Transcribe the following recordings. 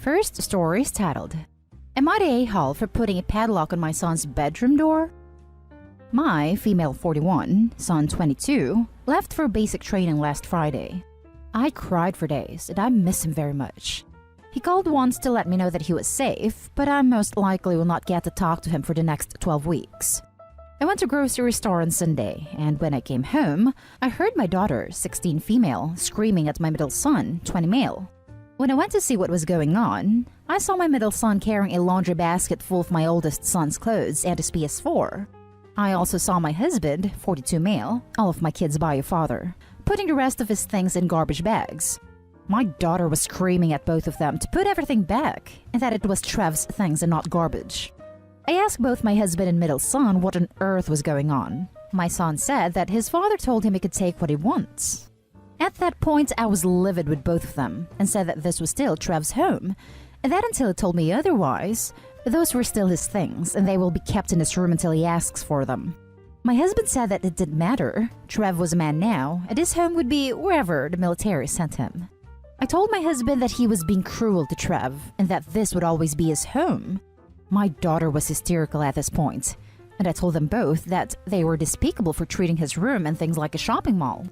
First story is titled, Am I the a-hole for putting a padlock on my son's bedroom door? My female 41, son 22, left for basic training last Friday. I cried for days and I miss him very much. He called once to let me know that he was safe, but I most likely will not get to talk to him for the next 12 weeks. I went to grocery store on Sunday, and when I came home, I heard my daughter, 16 female, screaming at my middle son, 20 male. When I went to see what was going on, I saw my middle son carrying a laundry basket full of my oldest son's clothes and his PS4. I also saw my husband, 42 male, all of my kids' bio father, putting the rest of his things in garbage bags. My daughter was screaming at both of them to put everything back, and that it was Trev's things and not garbage. I asked both my husband and middle son what on earth was going on. My son said that his father told him he could take what he wants. At that point, I was livid with both of them and said that this was still Trev's home, and that until he told me otherwise, those were still his things and they will be kept in his room until he asks for them. My husband said that it didn't matter. Trev was a man now, and his home would be wherever the military sent him. I told my husband that he was being cruel to Trev and that this would always be his home. My daughter was hysterical at this point, and I told them both that they were despicable for treating his room and things like a shopping mall.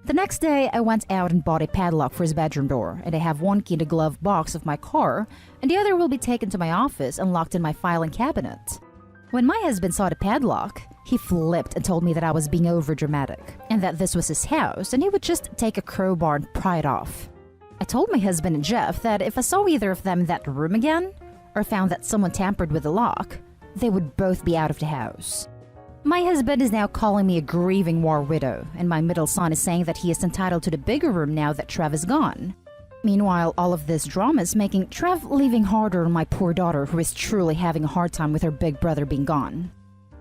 The next day, I went out and bought a padlock for his bedroom door, and I have one key in the glove box of my car, and the other will be taken to my office and locked in my filing cabinet. When my husband saw the padlock, he flipped and told me that I was being overdramatic, and that this was his house and he would just take a crowbar and pry it off. I told my husband and Jeff that if I saw either of them in that room again, or found that someone tampered with the lock, they would both be out of the house. My husband is now calling me a grieving war widow, and my middle son is saying that he is entitled to the bigger room now that Trev is gone. Meanwhile, all of this drama is making Trev leaving harder on my poor daughter, who is truly having a hard time with her big brother being gone.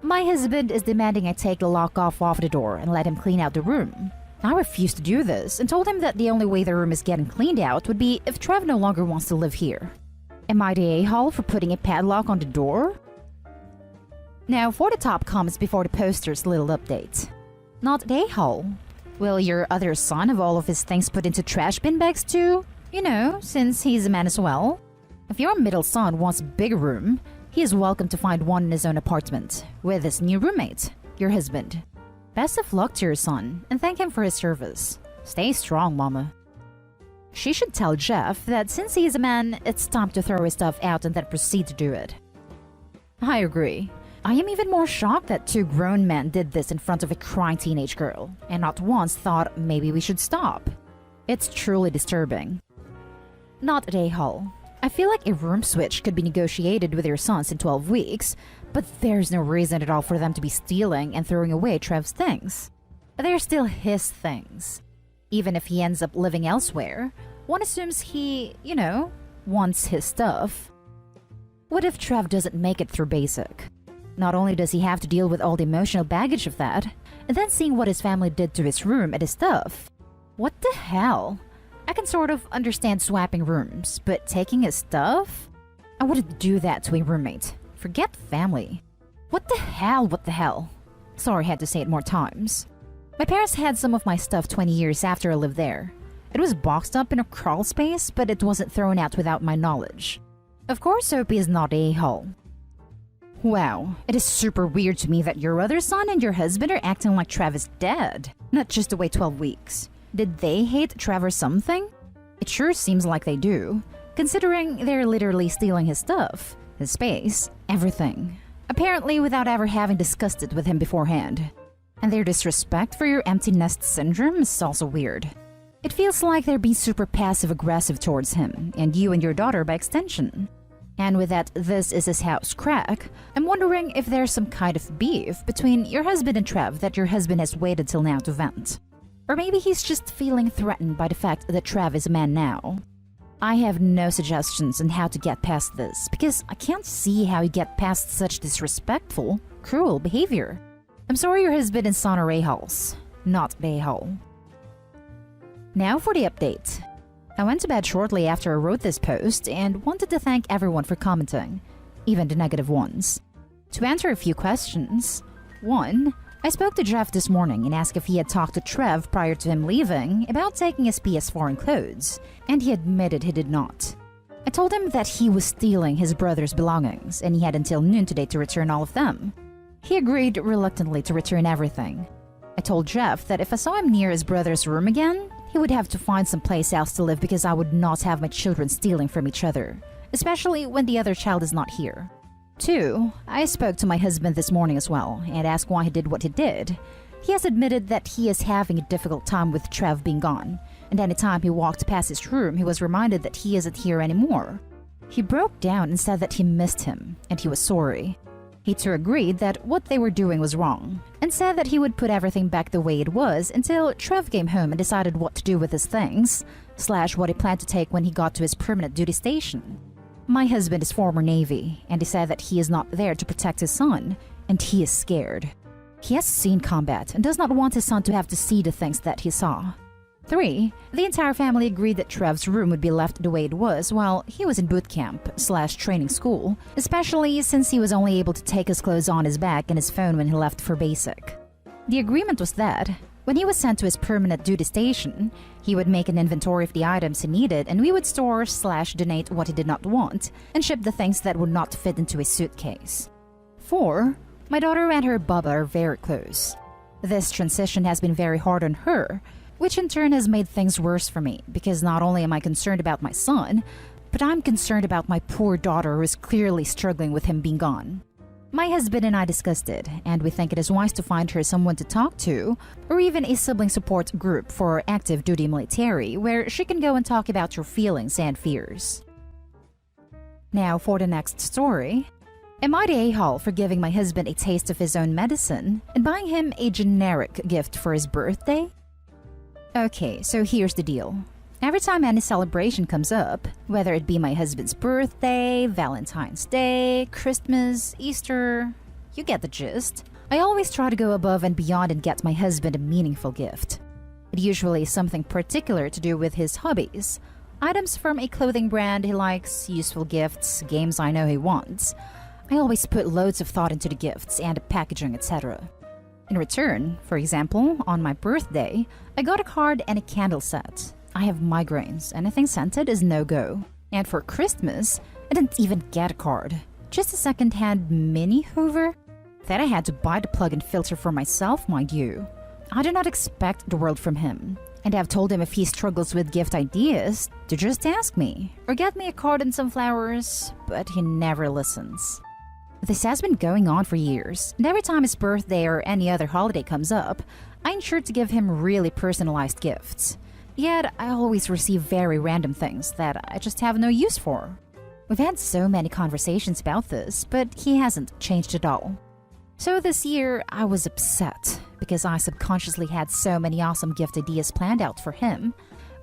My husband is demanding I take the lock off the door and let him clean out the room. I refused to do this and told him that the only way the room is getting cleaned out would be if Trev no longer wants to live here. Am I the a-hole for putting a padlock on the door? Now for the top comments before the poster's little update. Not the a-hole. Will your other son have all of his things put into trash bin bags too? You know, since he's a man as well. If your middle son wants a bigger room, he is welcome to find one in his own apartment, with his new roommate, your husband. Best of luck to your son, and thank him for his service. Stay strong, mama. She should tell Jeff that since he is a man, it's time to throw his stuff out and then proceed to do it. I agree. I am even more shocked that two grown men did this in front of a crying teenage girl, and not once thought maybe we should stop. It's truly disturbing. Not at a-hole. I feel like a room switch could be negotiated with your sons in 12 weeks, but there's no reason at all for them to be stealing and throwing away Trev's things. They're still his things. Even if he ends up living elsewhere, one assumes he, wants his stuff. What if Trev doesn't make it through basic? Not only does he have to deal with all the emotional baggage of that, and then seeing what his family did to his room and his stuff. What the hell? I can sort of understand swapping rooms, but taking his stuff? I wouldn't do that to a roommate. Forget family. What the hell? Sorry I had to say it more times. My parents had some of my stuff 20 years after I lived there. It was boxed up in a crawl space, but it wasn't thrown out without my knowledge. Of course, Soapy is not a hole. Wow, it is super weird to me that your other son and your husband are acting like Trev is dead, not just to wait 12 weeks. Did they hate Trev or something? It sure seems like they do, considering they're literally stealing his stuff, his space, everything. Apparently without ever having discussed it with him beforehand. And their disrespect for your empty nest syndrome is also weird. It feels like they're being super passive-aggressive towards him, and you and your daughter by extension. And with that "this is his house" crack, I'm wondering if there's some kind of beef between your husband and Trev that your husband has waited till now to vent. Or maybe he's just feeling threatened by the fact that Trev is a man now. I have no suggestions on how to get past this, because I can't see how you get past such disrespectful, cruel behavior. I'm sorry your husband and son are a-holes, not a-hole. Now for the update. I went to bed shortly after I wrote this post and wanted to thank everyone for commenting, even the negative ones. To answer a few questions. 1. I spoke to Jeff this morning and asked if he had talked to Trev prior to him leaving about taking his PS4 and clothes, and he admitted he did not. I told him that he was stealing his brother's belongings and he had until noon today to return all of them. He agreed reluctantly to return everything. I told Jeff that if I saw him near his brother's room again, he would have to find someplace else to live because I would not have my children stealing from each other, especially when the other child is not here. 2. I spoke to my husband this morning as well and asked why he did what he did. He has admitted that he is having a difficult time with Trev being gone, and anytime he walked past his room, he was reminded that he isn't here anymore. He broke down and said that he missed him, and he was sorry. He too agreed that what they were doing was wrong, and said that he would put everything back the way it was until Trev came home and decided what to do with his things, / what he planned to take when he got to his permanent duty station. My husband is former Navy, and he said that he is not there to protect his son, and he is scared. He has seen combat and does not want his son to have to see the things that he saw. 3. The entire family agreed that Trev's room would be left the way it was while he was in boot camp / training school, especially since he was only able to take his clothes on his back and his phone when he left for basic. The agreement was that when he was sent to his permanent duty station, he would make an inventory of the items he needed and we would store / donate what he did not want and ship the things that would not fit into his suitcase. 4. My daughter and her Bubba are very close. This transition has been very hard on her, which in turn has made things worse for me because not only am I concerned about my son, but I'm concerned about my poor daughter who is clearly struggling with him being gone. My husband and I discussed it, and we think it is wise to find her someone to talk to, or even a sibling support group for active duty military where she can go and talk about her feelings and fears. Now for the next story. Am I the a-hole for giving my husband a taste of his own medicine and buying him a generic gift for his birthday? Okay, so here's the deal. Every time any celebration comes up, whether it be my husband's birthday, Valentine's Day, Christmas, Easter, you get the gist, I always try to go above and beyond and get my husband a meaningful gift. It usually is something particular to do with his hobbies, items from a clothing brand he likes, useful gifts, games I know he wants. I always put loads of thought into the gifts and the packaging, etc. In return, for example, on my birthday, I got a card and a candle set. I have migraines. Anything scented is no-go. And for Christmas, I didn't even get a card. Just a second-hand mini Hoover that I had to buy the plug and filter for myself, mind you. I do not expect the world from him. And I've told him if he struggles with gift ideas, to just ask me. Or get me a card and some flowers, but he never listens. This has been going on for years, and every time his birthday or any other holiday comes up, I ensure to give him really personalized gifts. Yet, I always receive very random things that I just have no use for. We've had so many conversations about this, but he hasn't changed at all. So this year, I was upset because I subconsciously had so many awesome gift ideas planned out for him.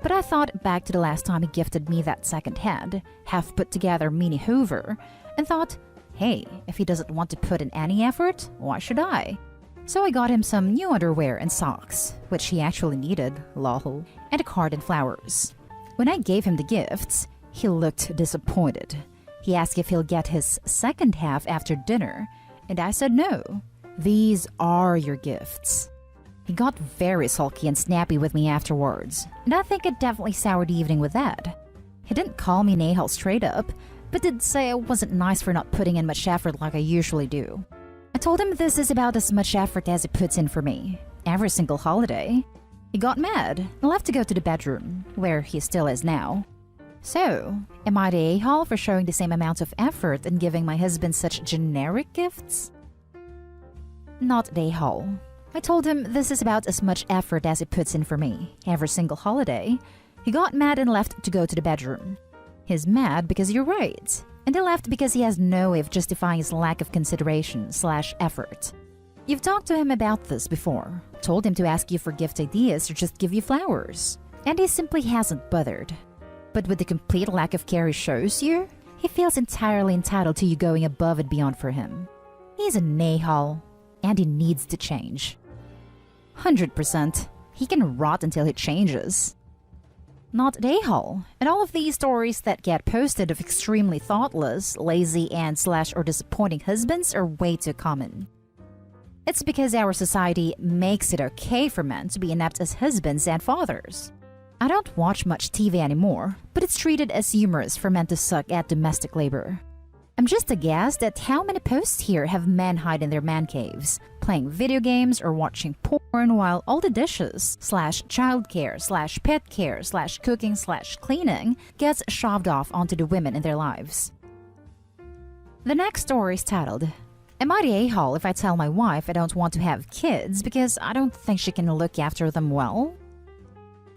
But I thought back to the last time he gifted me that second-hand, half-put-together mini Hoover, and thought, hey, if he doesn't want to put in any effort, why should I? So I got him some new underwear and socks, which he actually needed, lol, and a card and flowers. When I gave him the gifts, he looked disappointed. He asked if he'll get his second half after dinner, and I said no. These are your gifts. He got very sulky and snappy with me afterwards, and I think it definitely soured the evening with that. He didn't call me an a-hole straight up, but did say I wasn't nice for not putting in much effort like I usually do. I told him this is about as much effort as he puts in for me, every single holiday. He got mad and left to go to the bedroom, where he still is now. So, am I the a-hole for showing the same amount of effort and giving my husband such generic gifts? Not the a-hole. I told him this is about as much effort as he puts in for me, every single holiday. He got mad and left to go to the bedroom. He's mad because you're right. And he left because he has no way of justifying his lack of consideration / effort. You've talked to him about this before, told him to ask you for gift ideas or just give you flowers, and he simply hasn't bothered. But with the complete lack of care he shows you, he feels entirely entitled to you going above and beyond for him. He's an a-hole, and he needs to change. 100%. He can rot until he changes. Not the a-hole, and all of these stories that get posted of extremely thoughtless, lazy, and / or disappointing husbands are way too common. It's because our society makes it okay for men to be inept as husbands and fathers. I don't watch much TV anymore, but it's treated as humorous for men to suck at domestic labor. I'm just aghast at how many posts here have men hide in their man caves, playing video games or watching porn while all the dishes / childcare / pet care / cooking / cleaning gets shoved off onto the women in their lives. The next story is titled, "Am I the a-hole if I tell my wife I don't want to have kids because I don't think she can look after them well?"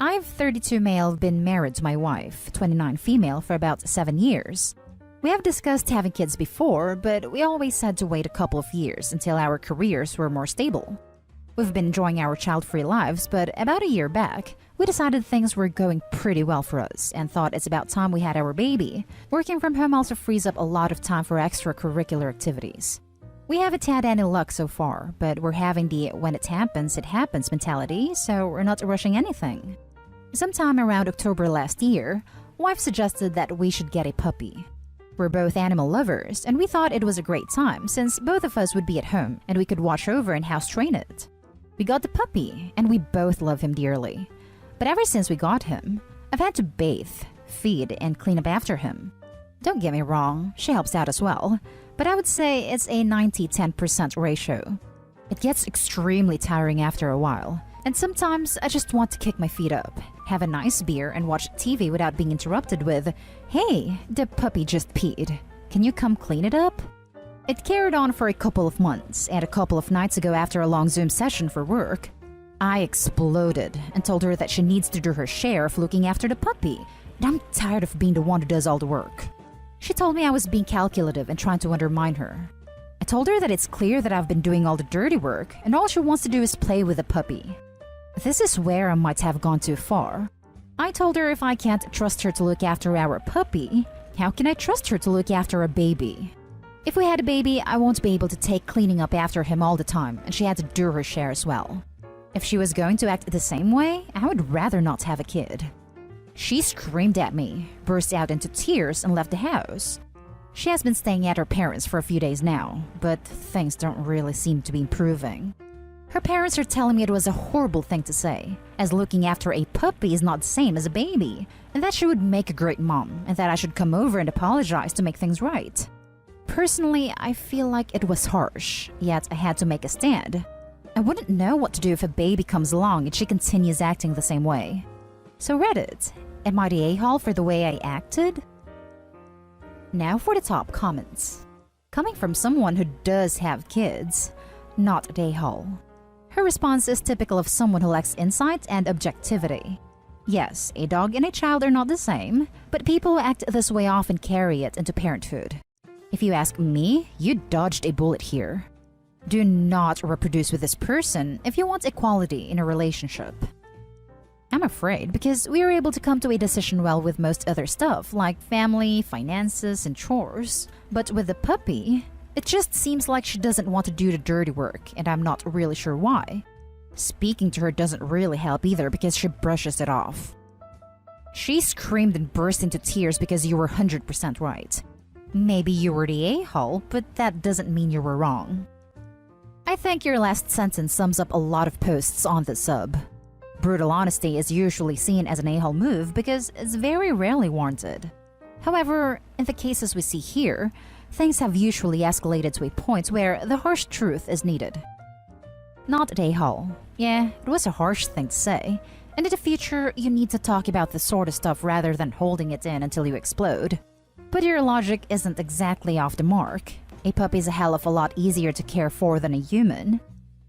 I've 32 male been married to my wife, 29 female for about 7 years. We have discussed having kids before, but we always had to wait a couple of years until our careers were more stable. We've been enjoying our child-free lives, but about a year back, we decided things were going pretty well for us and thought it's about time we had our baby. Working from home also frees up a lot of time for extracurricular activities. We haven't had any luck so far, but we're having the when it happens mentality, so we're not rushing anything. Sometime around October last year, wife suggested that we should get a puppy. We're both animal lovers, and we thought it was a great time since both of us would be at home and we could watch over and house train it. We got the puppy, and we both love him dearly. But ever since we got him, I've had to bathe, feed, and clean up after him. Don't get me wrong, she helps out as well, but I would say it's a 90-10% ratio. It gets extremely tiring after a while, and sometimes I just want to kick my feet up, have a nice beer, and watch TV without being interrupted with, "Hey, the puppy just peed. Can you come clean it up?" It carried on for a couple of months, and a couple of nights ago after a long Zoom session for work, I exploded and told her that she needs to do her share of looking after the puppy, and I'm tired of being the one who does all the work. She told me I was being calculative and trying to undermine her. I told her that it's clear that I've been doing all the dirty work, and all she wants to do is play with the puppy. This is where I might have gone too far. I told her if I can't trust her to look after our puppy, how can I trust her to look after a baby? If we had a baby, I won't be able to take cleaning up after him all the time, and she had to do her share as well. If she was going to act the same way, I would rather not have a kid. She screamed at me, burst out into tears, and left the house. She has been staying at her parents for a few days now, but things don't really seem to be improving. Her parents are telling me it was a horrible thing to say, as looking after a puppy is not the same as a baby, and that she would make a great mom, and that I should come over and apologize to make things right. Personally, I feel like it was harsh, yet I had to make a stand. I wouldn't know what to do if a baby comes along and she continues acting the same way. So Reddit, am I the a-hole for the way I acted? Now for the top comments. Coming from someone who does have kids, not the a-hole. Her response is typical of someone who lacks insight and objectivity. Yes, a dog and a child are not the same, but people who act this way often carry it into parenthood. If you ask me, you dodged a bullet here. Do not reproduce with this person if you want equality in a relationship. I'm afraid because we were able to come to a decision well with most other stuff like family, finances, and chores. But with the puppy, it just seems like she doesn't want to do the dirty work, and I'm not really sure why. Speaking to her doesn't really help either because she brushes it off. She screamed and burst into tears because you were 100% right. Maybe you were the a-hole, but that doesn't mean you were wrong. I think your last sentence sums up a lot of posts on the sub. Brutal honesty is usually seen as an a-hole move because it's very rarely warranted. However, in the cases we see here, things have usually escalated to a point where the harsh truth is needed. Not an a-hole. Yeah, it was a harsh thing to say, and in the future you need to talk about this sort of stuff rather than holding it in until you explode. But your logic isn't exactly off the mark. A puppy's a hell of a lot easier to care for than a human.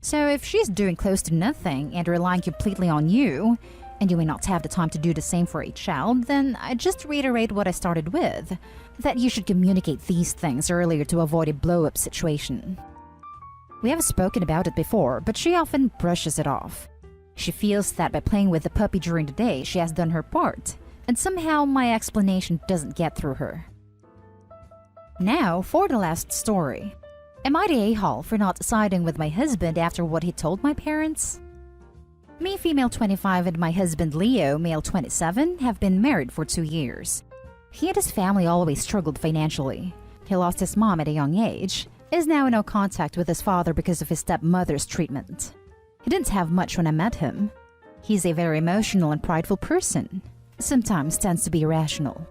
So if she's doing close to nothing and relying completely on you, and you may not have the time to do the same for a child, then I just reiterate what I started with, that you should communicate these things earlier to avoid a blow-up situation. We have spoken about it before, but she often brushes it off. She feels that by playing with the puppy during the day, she has done her part, and somehow my explanation doesn't get through her. Now for the last story. Am I the a-hole for not siding with my husband after what he told my parents? Me, female 25, and my husband Leo, male 27, have been married for 2 years. He and his family always struggled financially. He lost his mom at a young age, is now in no contact with his father because of his stepmother's treatment. He didn't have much when I met him. He's a very emotional and prideful person. Sometimes tends to be irrational.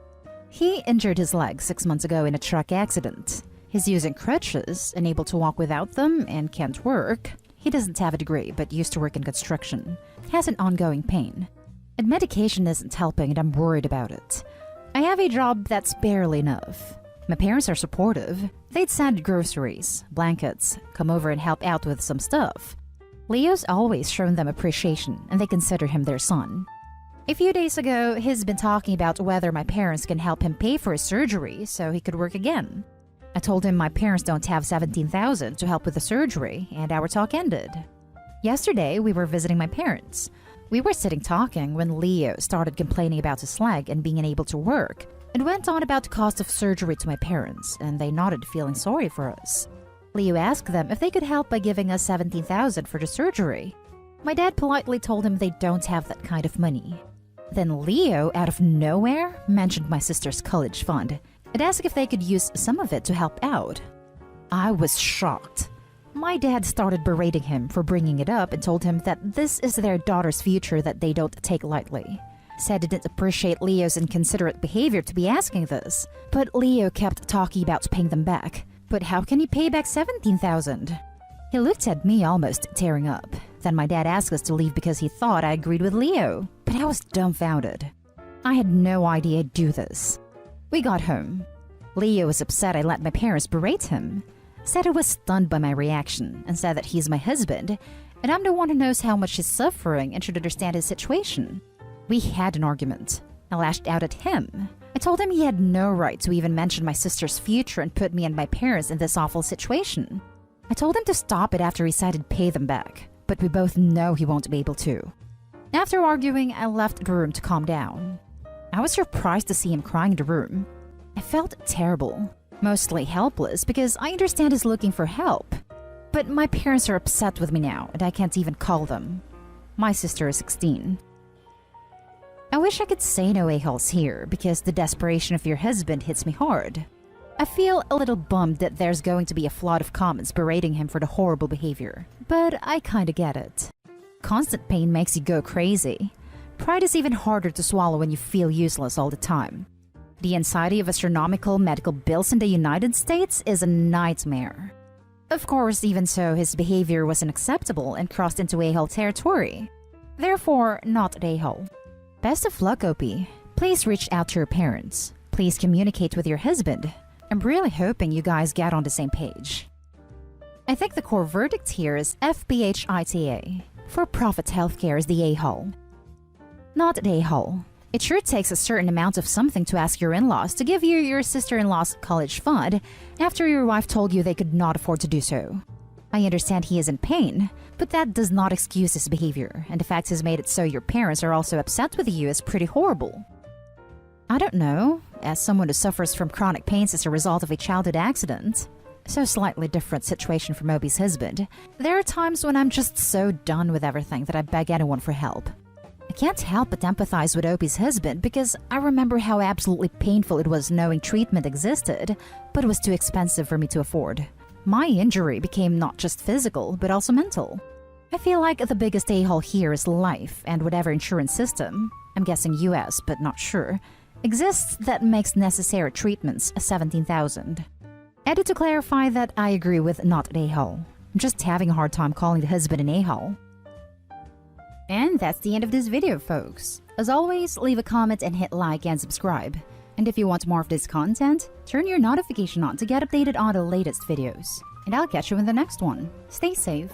He injured his leg 6 months ago in a truck accident. He's using crutches, unable to walk without them, and can't work. He doesn't have a degree, but used to work in construction. Has an ongoing pain. And medication isn't helping, and I'm worried about it. I have a job that's barely enough. My parents are supportive. They'd send groceries, blankets, come over and help out with some stuff. Leo's always shown them appreciation, and they consider him their son. A few days ago, he's been talking about whether my parents can help him pay for his surgery so he could work again. I told him my parents don't have $17,000 to help with the surgery, and our talk ended. Yesterday, we were visiting my parents. We were sitting talking when Leo started complaining about his leg and being unable to work, and went on about the cost of surgery to my parents, and they nodded, feeling sorry for us. Leo asked them if they could help by giving us $17,000 for the surgery. My dad politely told him they don't have that kind of money. Then Leo, out of nowhere, mentioned my sister's college fund and asked if they could use some of it to help out. I was shocked. My dad started berating him for bringing it up and told him that this is their daughter's future that they don't take lightly. Said he didn't appreciate Leo's inconsiderate behavior to be asking this, but Leo kept talking about paying them back. But how can he pay back $17,000? He looked at me almost tearing up. Then my dad asked us to leave because he thought I agreed with Leo, but I was dumbfounded. I had no idea I'd do this. We got home. Leo was upset I let my parents berate him. Said he was stunned by my reaction and said that he's my husband and I'm the one who knows how much he's suffering and should understand his situation. We had an argument. I lashed out at him. I told him he had no right to even mention my sister's future and put me and my parents in this awful situation. I told him to stop it after he said he'd pay them back, but we both know he won't be able to. After arguing, I left the room to calm down. I was surprised to see him crying in the room. I felt terrible, mostly helpless because I understand he's looking for help. But my parents are upset with me now and I can't even call them. My sister is 16. I wish I could say no a-holes here because the desperation of your husband hits me hard. I feel a little bummed that there's going to be a flood of comments berating him for the horrible behavior, but I kinda get it. Constant pain makes you go crazy. Pride is even harder to swallow when you feel useless all the time. The anxiety of astronomical medical bills in the United States is a nightmare. Of course, even so, his behavior was unacceptable and crossed into a-hole territory. Therefore, not an a-hole. Best of luck, Opie. Please reach out to your parents. Please communicate with your husband. I'm really hoping you guys get on the same page. I think the core verdict here is FPHITA. For-profit healthcare is the a-hole. Not an a-hole. It sure takes a certain amount of something to ask your in-laws to give you your sister-in-law's college fund after your wife told you they could not afford to do so. I understand he is in pain, but that does not excuse his behavior, and the fact he's made it so your parents are also upset with you is pretty horrible. I don't know, as someone who suffers from chronic pains as a result of a childhood accident, so slightly different situation from Obi's husband, there are times when I'm just so done with everything that I beg anyone for help. I can't help but empathize with Opie's husband because I remember how absolutely painful it was knowing treatment existed, but it was too expensive for me to afford. My injury became not just physical, but also mental. I feel like the biggest a-hole here is life and whatever insurance system, I'm guessing US but not sure, exists that makes necessary treatments $17,000. Added to clarify that I agree with not an a-hole. I'm just having a hard time calling the husband an a-hole. And that's the end of this video, folks. As always, leave a comment and hit like and subscribe. And if you want more of this content, turn your notification on to get updated on the latest videos. And I'll catch you in the next one. Stay safe.